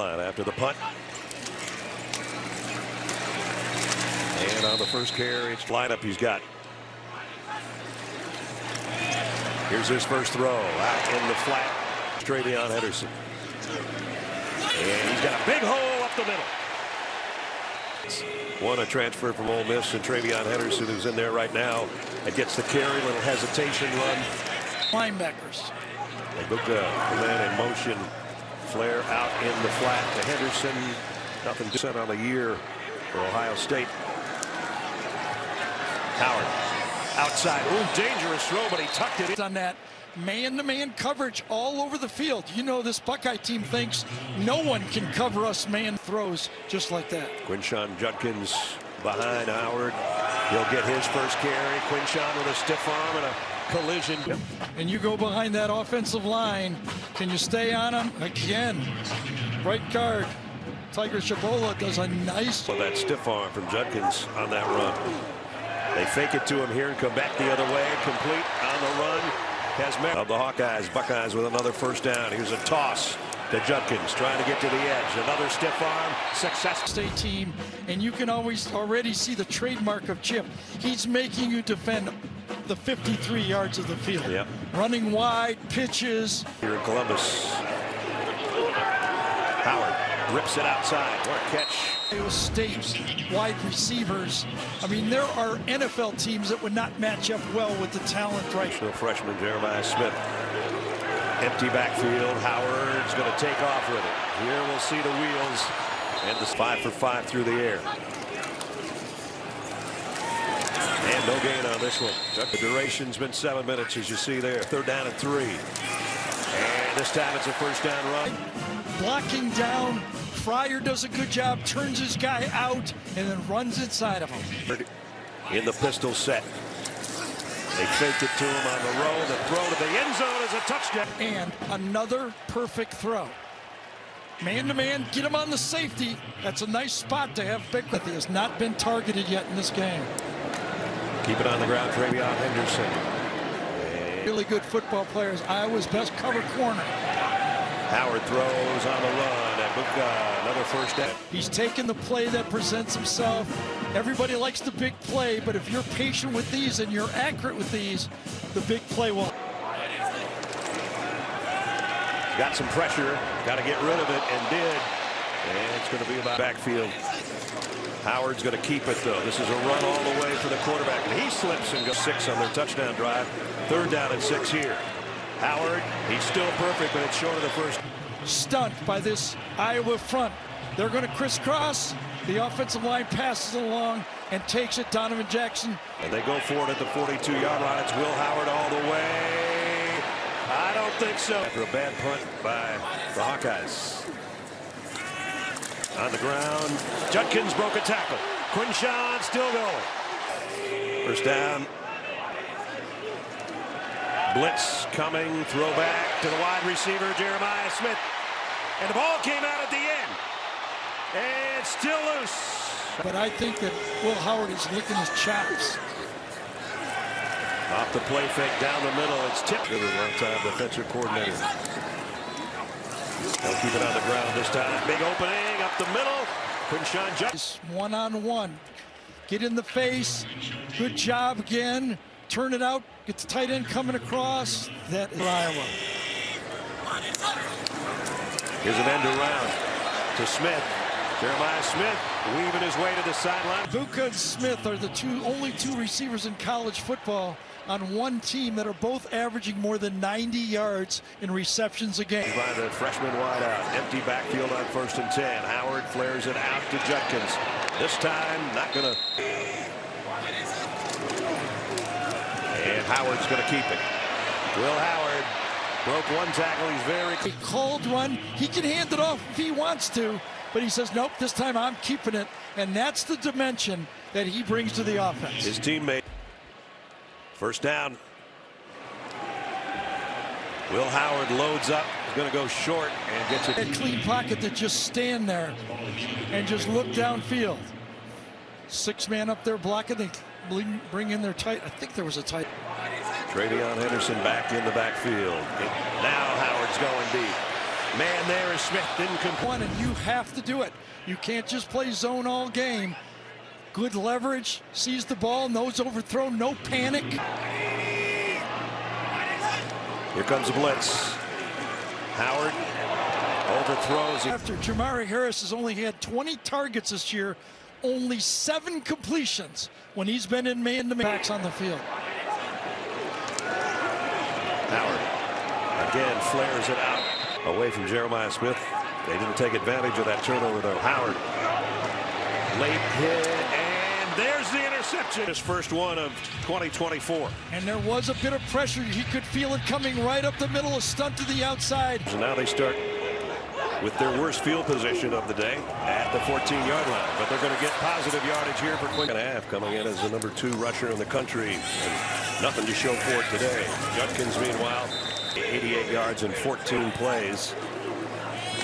After the punt. And on the first carry, it's lineup he's got. Here's his first throw out in the flat. TreVeyon Henderson. And he's got a big hole up the middle. One a transfer from Ole Miss, and TreVeyon Henderson, who's in there right now, and gets the carry. Little hesitation run. Linebackers. Egbuka, the man in motion. Flare out in the flat to Henderson. Nothing set on the year for Ohio State. Howard outside. Ooh, dangerous throw, but he tucked it in. On that man-to-man coverage all over the field. You know, this Buckeye team thinks no one can cover us man throws just like that. Quinshon Judkins behind Howard. He'll get his first carry. Quinshon with a stiff arm and a collision. And you go behind that offensive line. Can you stay on him? Again, right guard. Tiger Shabola does a nice. Well, that stiff arm from Judkins on that run. They fake it to him here and come back the other way. Complete on the run. Of the Hawkeyes, Buckeyes with another first down. Here's a toss to Judkins, trying to get to the edge. Another stiff arm. Success. State team, and you can already see the trademark of Chip. He's making you defend the 53 yards of the field. Yep. Running wide, pitches. Here in Columbus. Howard rips it outside. What a catch. Iowa State wide receivers. I mean, there are NFL teams that would not match up well with the talent right. Freshman Jermari Smith. Empty backfield. Howard's going to take off with it. Here we'll see the wheels. And the 5 for 5 through the air. And no gain on this one. The duration's been 7 minutes, as you see there. 3rd down and 3. And this time it's a first down run. Blocking down. Fryar does a good job, turns his guy out, and then runs inside of him. In the pistol set. They faked it to him on the row. The throw to the end zone is a touchdown. And another perfect throw. Man-to-man, get him on the safety. That's a nice spot to have big with. He has not been targeted yet in this game. Keep it on the ground, TreVeyon Henderson. Really good football players. Iowa's best cover corner. Howard throws on the run. Egbuka, another first down. He's taken the play that presents himself. Everybody likes the big play, but if you're patient with these and you're accurate with these, the big play will. Got some pressure, got to get rid of it, and did. And it's going to be about backfield. Howard's going to keep it, though. This is a run all the way for the quarterback. And he slips and goes 6 on their touchdown drive. 3rd down and 6 here. Howard, he's still perfect, but it's short of the first. Stunt by this Iowa front. They're going to crisscross. The offensive line passes along and takes it. Donovan Jackson. And they go for it at the 42-yard line. It's Will Howard all the way. I don't think so. After a bad punt by the Hawkeyes. On the ground. Judkins broke a tackle. Quinshon still going. First down. Blitz coming, throw back to the wide receiver, Jermari Smith. And the ball came out at the end. And still loose. But I think that Will Howard is licking his chops. Off the play fake down the middle. It's tipped. Good one-time defensive coordinator. They'll keep it on the ground this time. Big opening up the middle. Quinshon Judkins. One-on-one. Get in the face. Good job again. Turn it out. Get the tight end coming across. That is Iowa. Here's an end around to Smith. Jermari Smith weaving his way to the sideline. Egbuka and Smith are the only two receivers in college football on one team that are both averaging more than 90 yards in receptions a game. By the freshman wide out. Empty backfield on 1st and 10. Howard flares it out to Judkins. This time, not going to. And Howard's going to keep it. Will Howard broke one tackle. He's very. A called run. He can hand it off if he wants to, but he says, nope, this time I'm keeping it. And that's the dimension that he brings to the offense. His teammate. First down. Will Howard loads up. He's going to go short and gets it. A clean pocket to just stand there and just look downfield. 6-man up there blocking. They bring in their tight. I think there was a tight. TreVeyon Henderson back in the backfield. Now Howard's going deep. Man there is Smith, didn't complete. And you have to do it. You can't just play zone all game. Good leverage, sees the ball, knows overthrow, no panic. Here comes a blitz. Howard overthrows. After Jermari Harris has only had 20 targets this year, only 7 completions when he's been in man-to-man backs on the field. Howard again flares it out away from Jeremiah Smith. They didn't take advantage of that turnover though. Howard, late hit, and there's the interception. His first one of 2024. And there was a bit of pressure. He could feel it coming right up the middle, a stunt to the outside. So now they start with their worst field position of the day at the 14-yard line. But they're going to get positive yardage here for Quinn. And a half, coming in as the number 2 rusher in the country. And nothing to show for it today. Judkins, meanwhile, 88 yards in 14 plays.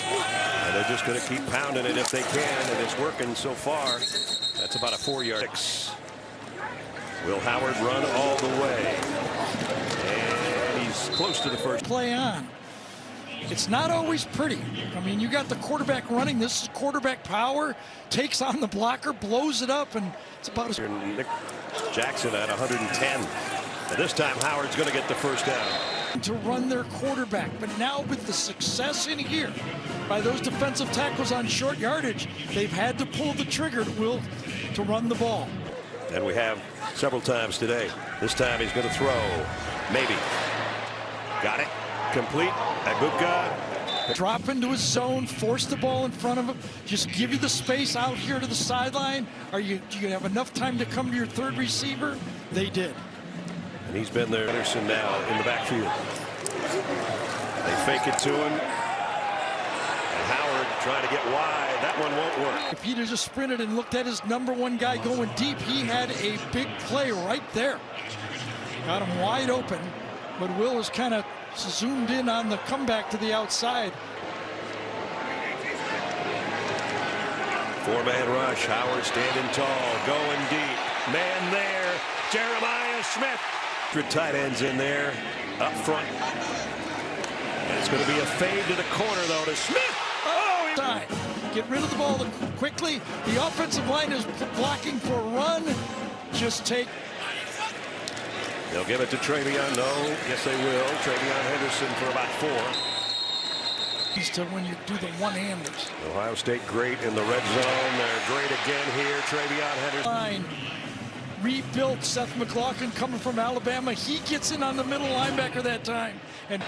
And they're just going to keep pounding it if they can, and it's working so far. That's about a 4-yard. Will Howard run all the way? And he's close to the first. Play on. It's not always pretty. I mean, you got the quarterback running. This is quarterback power. Takes on the blocker, blows it up, and it's about a... Nick Jackson at 110. And this time, Howard's going to get the first down. To run their quarterback, but now with the success in here by those defensive tackles on short yardage, they've had to pull the trigger to run the ball. And we have several times today. This time he's going to throw. Maybe. Got it. Complete. Egbuka. Drop into his zone, force the ball in front of him, just give you the space out here to the sideline. Do you have enough time to come to your third receiver? They did. And he's been there. Henderson now in the backfield. They fake it to him. And Howard trying to get wide. That one won't work. If he'd have just sprinted and looked at his number 1 guy going deep, he had a big play right there. Got him wide open, but Will was kind of zoomed in on the comeback to the outside. 4-man rush. Howard standing tall, going deep. Man there. Jeremiah Smith. Tight ends in there, up front. And it's going to be a fade to the corner, though, to Smith. Oh! Get rid of the ball quickly. The offensive line is blocking for a run. Just take. They'll give it to TreVeyon. No, yes, they will. TreVeyon Henderson for about 4. To when you do the one-handers. Ohio State great in the red zone. They're great again here. TreVeyon Henderson. Line. Rebuilt. Seth McLaughlin coming from Alabama. He gets in on the middle linebacker that time. And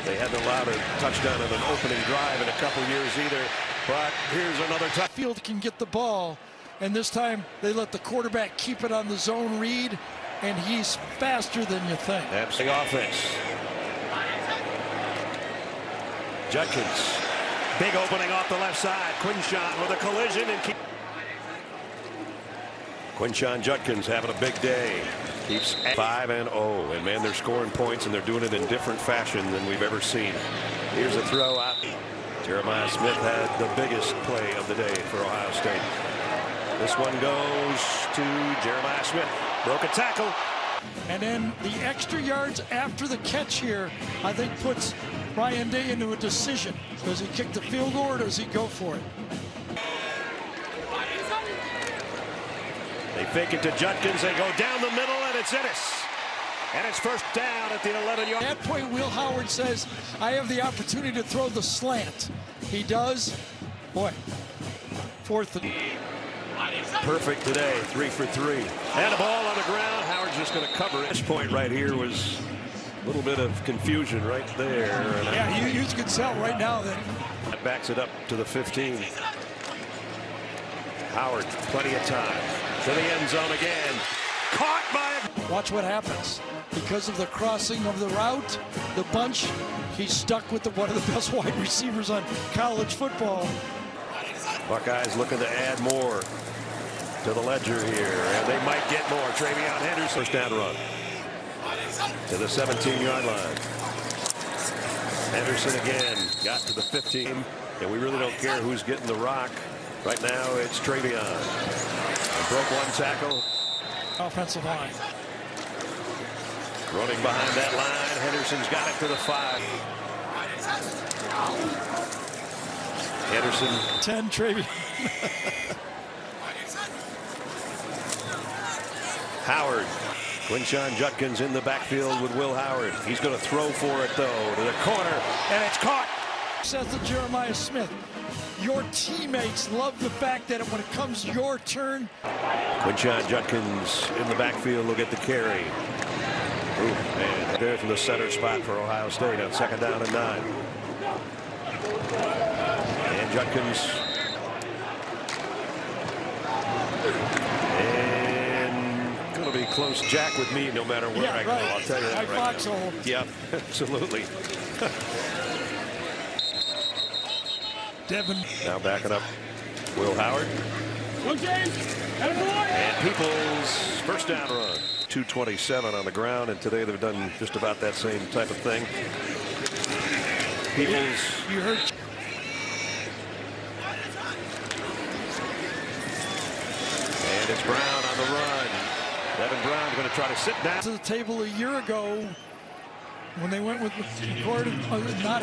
they hadn't allowed a touchdown in an opening drive in a couple years either. But here's another touchdown. Field can get the ball. And this time they let the quarterback keep it on the zone read. And he's faster than you think. That's the offense. Judkins. Big opening off the left side. Quinshon with a collision and keep. Quinshon Judkins having a big day. Keeps 5-0. And man, they're scoring points and they're doing it in different fashion than we've ever seen. Here's a throw out. Jeremiah Smith had the biggest play of the day for Ohio State. This one goes to Jeremiah Smith. Broke a tackle. And then the extra yards after the catch here, I think puts Ryan Day into a decision. Does he kick the field goal or does he go for it? They fake it to Judkins. They go down the middle, and it's Ennis. And it's first down at the 11-yard. At that point, Will Howard says, I have the opportunity to throw the slant. He does. Boy, 4th and... Perfect today, 3 for 3. And a ball on the ground. Howard's just going to cover it. This point right here was a little bit of confusion right there. Yeah, you can tell right now that backs it up to the 15. Howard, plenty of time. To the end zone again. Caught by... Watch what happens. Because of the crossing of the route, the bunch, he's stuck with one of the best wide receivers on college football. Buckeyes looking to add more to the ledger here, and they might get more. TreVeyon Henderson, first down run to the 17-yard line. Henderson again got to the 15, and we really don't care who's getting the rock. Right now, it's TreVeyon. Broke one tackle. Offensive line. Running behind that line, Henderson's got it to the 5. Henderson. 10, TreVeyon. Howard. Quinshon Judkins in the backfield with Will Howard. He's going to throw for it, though, to the corner, and it's caught. Says to Jeremiah Smith, your teammates love the fact that when it comes your turn. Quinshon Judkins in the backfield will get the carry. Ooh, man, there from the center spot for Ohio State on 2nd down and 9. And Judkins. And going to be close Jack with me no matter where I go. Right. I'll tell you that right foxhole. Yep, absolutely. Devin. Now backing up Will Howard. And Peoples, first down run. 227 on the ground, and today they've done just about that same type of thing. Peoples. You heard. And it's Brown on the run. Devin Brown going to try to sit down. To the table a year ago when they went with McCord.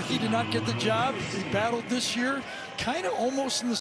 He did not get the job. He battled this year, kind of almost in the